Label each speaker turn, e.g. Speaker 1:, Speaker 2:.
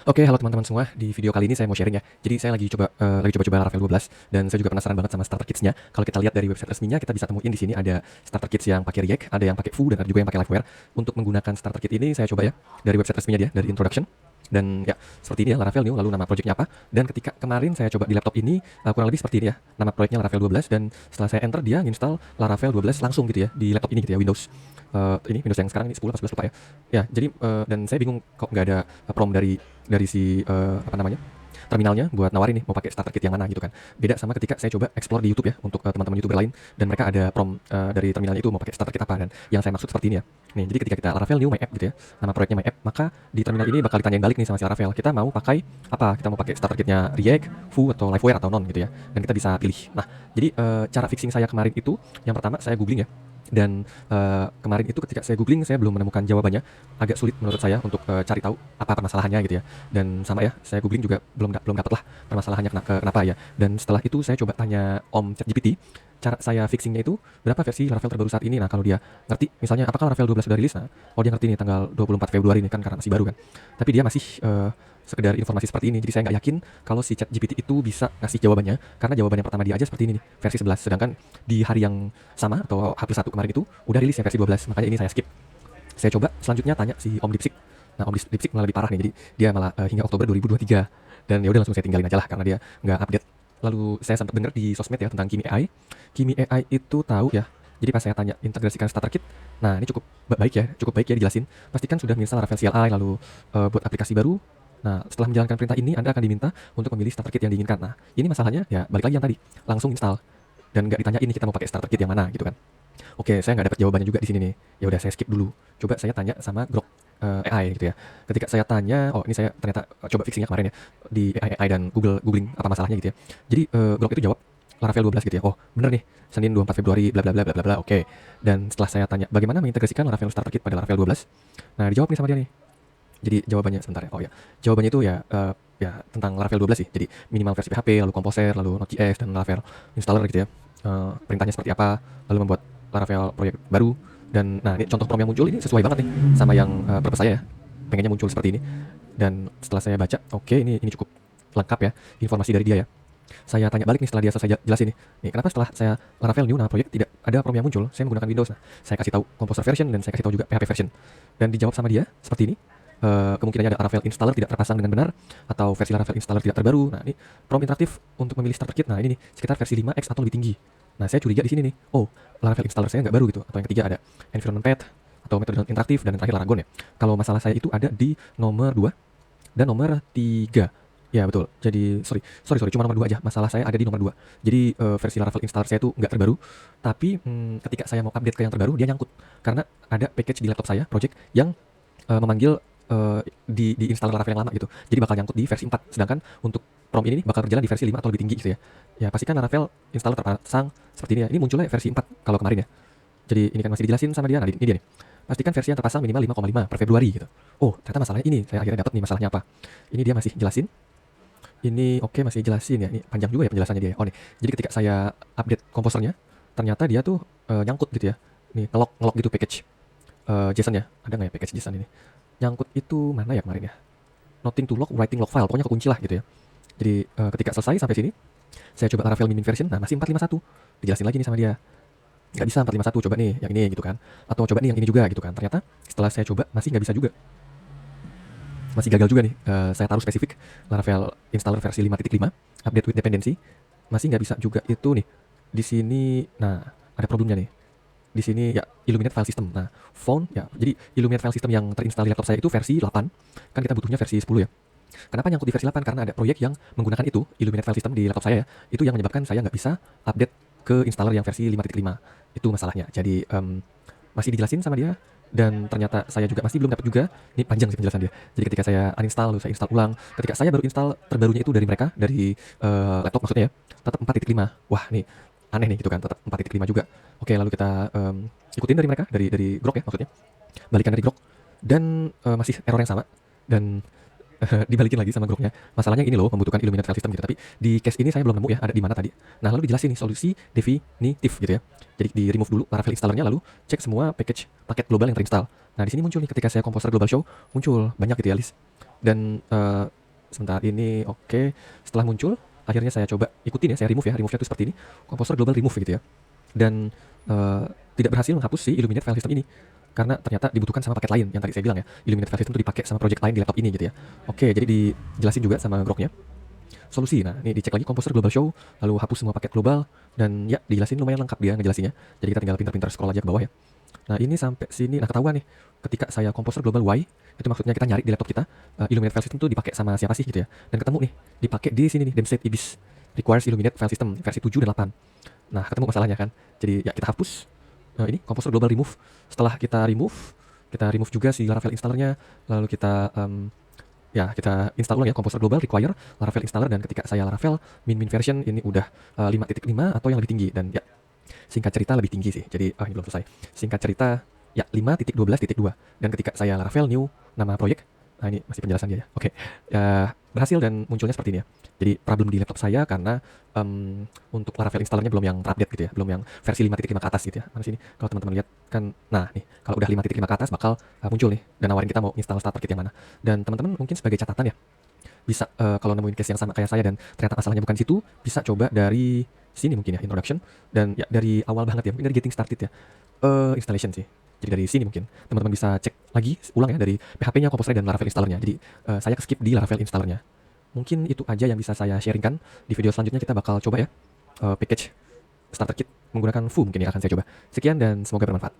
Speaker 1: Oke, halo teman-teman semua. Di video kali ini saya mau sharing ya. Jadi saya lagi coba-coba Laravel 12 dan saya juga penasaran banget sama starter kits-nya. Kalau kita lihat dari website resminya, kita bisa temuin di sini ada starter kits yang pakai React, ada yang pakai Vue dan ada juga yang pakai Liveware. Untuk menggunakan starter kit ini saya coba ya dari website resminya dia, dari introduction. Dan ya, seperti ini ya Laravel new, lalu nama projectnya apa. Dan ketika kemarin saya coba di laptop ini, kurang lebih seperti ini ya. Nama proyeknya Laravel 12 dan setelah saya enter dia install Laravel 12 langsung gitu ya di laptop ini gitu ya, Windows. Ini Windows yang sekarang ini 10 atau 11 lupa ya. Ya, jadi dan saya bingung kok nggak ada prompt dari si apa namanya, terminalnya buat nawarin nih mau pakai starter kit yang mana gitu kan. Beda sama ketika saya coba explore di YouTube ya untuk teman-teman YouTuber lain dan mereka ada prompt dari terminalnya itu mau pakai starter kit apa, dan yang saya maksud seperti ini ya. Nih, jadi ketika kita Laravel new my app gitu ya, nama proyeknya my app, maka di terminal ini bakal ditanyain balik nih sama si Laravel, kita mau pakai apa? Kita mau pakai starter kitnya React, Vue atau Liveware atau non gitu ya. Dan kita bisa pilih. Nah, jadi cara fixing saya kemarin itu yang pertama saya googling ya. Dan kemarin itu ketika saya googling saya belum menemukan jawabannya, agak sulit menurut saya untuk cari tahu apa permasalahannya gitu ya. Dan sama ya, saya googling juga belum dapat lah permasalahannya kenapa ya. Dan setelah itu saya coba tanya Om ChatGPT, cara saya fixingnya itu berapa versi Laravel terbaru saat ini. Nah, kalau dia ngerti misalnya apakah Laravel 12 sudah rilis, nah dia ngerti nih tanggal 24 Februari ini kan karena masih baru kan. Tapi dia masih sekedar informasi seperti ini, jadi saya nggak yakin kalau si ChatGPT itu bisa ngasih jawabannya, karena jawaban yang pertama dia aja seperti ini nih, versi 11, sedangkan di hari yang sama atau H+1 kemarin itu udah rilis yang versi 12, makanya ini saya skip. Saya coba selanjutnya tanya si Om Dipsik. Nah, Om Dipsik malah lebih parah nih, jadi dia malah hingga Oktober 2023, dan ya udah langsung saya tinggalin aja lah karena dia nggak update. Lalu saya sempat dengar di sosmed ya tentang Kimi AI. Kimi AI itu tahu ya. Jadi pas saya tanya integrasikan starter kit, nah ini cukup baik ya dijelasin. Pastikan sudah menginstal Laravel CLI, lalu buat aplikasi baru. Nah, setelah menjalankan perintah ini, Anda akan diminta untuk memilih starter kit yang diinginkan. Nah, ini masalahnya ya balik lagi yang tadi, langsung install dan nggak ditanya ini kita mau pakai starter kit yang mana gitu kan. Oke, saya nggak dapat jawabannya juga di sini nih. Ya udah saya skip dulu. Coba saya tanya sama Grok AI gitu ya. Ketika saya tanya, oh ini saya ternyata coba fixingnya kemarin ya di AI dan googling apa masalahnya gitu ya. Jadi Grok itu jawab Laravel 12 gitu ya. Oh, bener nih. Senin 24 Februari bla bla bla bla bla bla. Oke. Dan setelah saya tanya bagaimana mengintegrasikan Laravel starter kit pada Laravel 12. Nah, dijawab nih sama dia nih. Jadi jawabannya sebentar ya. Oh ya. Jawabannya itu ya ya tentang Laravel 12 sih. Jadi minimal versi PHP, lalu Composer, lalu Node.js dan Laravel installer gitu ya. Perintahnya seperti apa, lalu membuat Laravel proyek baru. Dan nah, ini contoh prompt yang muncul ini sesuai banget nih sama yang purpose saya ya. Pengennya muncul seperti ini. Dan setelah saya baca, oke, ini cukup lengkap ya informasi dari dia ya. Saya tanya balik nih setelah dia selesai jelasin nih. Nih, kenapa setelah saya Laravel new nama proyek tidak ada prompt yang muncul? Saya menggunakan Windows. Nah, saya kasih tahu Composer version dan saya kasih tahu juga PHP version. Dan dijawab sama dia seperti ini. Kemungkinannya ada Laravel installer tidak terpasang dengan benar atau versi Laravel installer tidak terbaru. Nah, ini prompt interaktif untuk memilih starter kit. Nah, ini nih sekitar versi 5x atau lebih tinggi. Nah, saya curiga di sini nih. Oh, Laravel installer saya nggak baru gitu. Atau yang ketiga ada environment path atau metode interaktif, dan yang terakhir Laragon ya. Kalau masalah saya itu ada di nomor 2 dan nomor 3. Ya betul. Jadi sorry cuma nomor 2 aja. Masalah saya ada di nomor 2. Jadi versi Laravel installer saya itu nggak terbaru. Tapi ketika saya mau update ke yang terbaru dia nyangkut. Karena ada package di laptop saya, project yang memanggil di installer Laravel yang lama gitu. Jadi bakal nyangkut di versi 4. Sedangkan untuk prompt ini bakal berjalan di versi 5 atau lebih tinggi gitu ya. Ya pastikan Laravel installer terpasang seperti ini ya. Ini munculnya versi 4 kalau kemarin ya. Jadi ini kan masih dijelasin sama dia. Nah, ini dia nih. Pastikan versi yang terpasang minimal 5,5 per Februari gitu. Oh, ternyata masalahnya ini. Saya akhirnya dapat nih masalahnya apa. Ini dia masih jelasin. Ini oke, masih jelasin ya. Ini panjang juga ya penjelasannya dia. Oh nih. Jadi ketika saya update komposernya, ternyata dia tuh nyangkut gitu ya. Nih, ngelok gitu package JSON ya. Ada nggak ya package JSON ini? Nyangkut itu mana ya kemarin ya? Nothing to log, writing log file. Pokoknya kekunci lah gitu ya. Jadi ketika selesai sampai sini, saya coba Laravel min version. Nah, masih 451. Dijelasin lagi nih sama dia. Nggak bisa 451, coba nih yang ini gitu kan. Atau coba nih yang ini juga gitu kan. Ternyata setelah saya coba masih nggak bisa juga. Masih gagal juga nih. Saya taruh spesifik Laravel installer versi 5.5 update with dependency, masih nggak bisa juga itu nih. Di sini nah ada problemnya nih. Di sini ya Illuminate file system. Nah, found ya. Jadi Illuminate file system yang terinstall di laptop saya itu versi 8. Kan kita butuhnya versi 10 ya. Kenapa nyangkut di versi 8? Karena ada proyek yang menggunakan itu, Illuminate file system di laptop saya ya. Itu yang menyebabkan saya nggak bisa update ke installer yang versi 5.5. Itu masalahnya. Jadi masih dijelasin sama dia, dan ternyata saya juga masih belum dapat juga. Ini panjang sih penjelasan dia. Jadi ketika saya uninstall lalu saya install ulang. Ketika saya baru install terbarunya itu dari mereka, dari laptop maksudnya ya, tetap 4.5. Wah, nih aneh nih gitu kan, tetap 4.5 juga. Oke, lalu kita ikutin dari mereka, dari Grok ya maksudnya. Balikan dari Grok dan masih error yang sama, dan dibalikin lagi sama Groknya. Masalahnya ini loh, membutuhkan Illuminate file system gitu. Tapi di case ini saya belum nemu ya ada di mana tadi. Nah, lalu dijelasin nih solusi definitif gitu ya. Jadi di remove dulu Laravel installernya, lalu cek semua paket global yang terinstall. Nah, di sini muncul nih ketika saya Composer Global Show, muncul banyak gitu ya list. Dan sebentar ini oke. Setelah muncul, akhirnya saya coba ikutin ya, saya remove ya. Remove-nya tuh seperti ini, Composer Global Remove gitu ya. Dan tidak berhasil menghapus si Illuminate file system ini. Karena ternyata dibutuhkan sama paket lain yang tadi saya bilang ya. Illuminate file system itu dipakai sama project lain di laptop ini gitu ya. Oke, jadi dijelasin juga sama Groknya solusi. Nah, ini dicek lagi Composer Global Show, lalu hapus semua paket global, dan ya dijelasin lumayan lengkap dia ngejelasinnya. Jadi kita tinggal pintar-pintar scroll aja ke bawah ya. Nah, ini sampai sini, nah ketahuan nih, ketika saya Composer Global Y, itu maksudnya kita nyari di laptop kita, Illuminate file system tuh dipakai sama siapa sih gitu ya. Dan ketemu nih, dipakai di sini nih, Demstate Ibis requires Illuminate file system versi 7 dan 8. Nah, ketemu masalahnya kan. Jadi ya kita hapus ini Composer Global Remove. Setelah kita remove juga si Laravel installernya, lalu kita kita install ulang ya Composer Global require Laravel installer, dan ketika saya Laravel min version ini udah 5.5 atau yang lebih tinggi, dan ya singkat cerita lebih tinggi sih. Jadi ini belum selesai. Singkat cerita ya 5.12.2, dan ketika saya Laravel new nama proyek, nah ini masih penjelasan dia ya. Oke. Berhasil dan munculnya seperti ini ya. Jadi problem di laptop saya karena untuk Laravel installernya belum yang terupdate gitu ya, belum yang versi 5.5 ke atas gitu ya. Mana sini kalau teman-teman lihat kan, nah nih kalau udah 5.5 ke atas bakal muncul nih dan nawarin kita mau install starter kit yang mana. Dan teman-teman mungkin sebagai catatan ya, bisa kalau nemuin case yang sama kayak saya dan ternyata masalahnya bukan situ, bisa coba dari sini mungkin ya, introduction, dan ya dari awal banget ya, mungkin dari getting started ya, installation sih. Jadi dari sini mungkin teman-teman bisa cek lagi ulang ya dari PHP-nya, Composer dan Laravel installernya. Jadi saya skip di Laravel installernya. Mungkin itu aja yang bisa saya sharingkan. Di video selanjutnya kita bakal coba ya package starter kit menggunakan Foo, mungkin yang akan saya coba. Sekian dan semoga bermanfaat.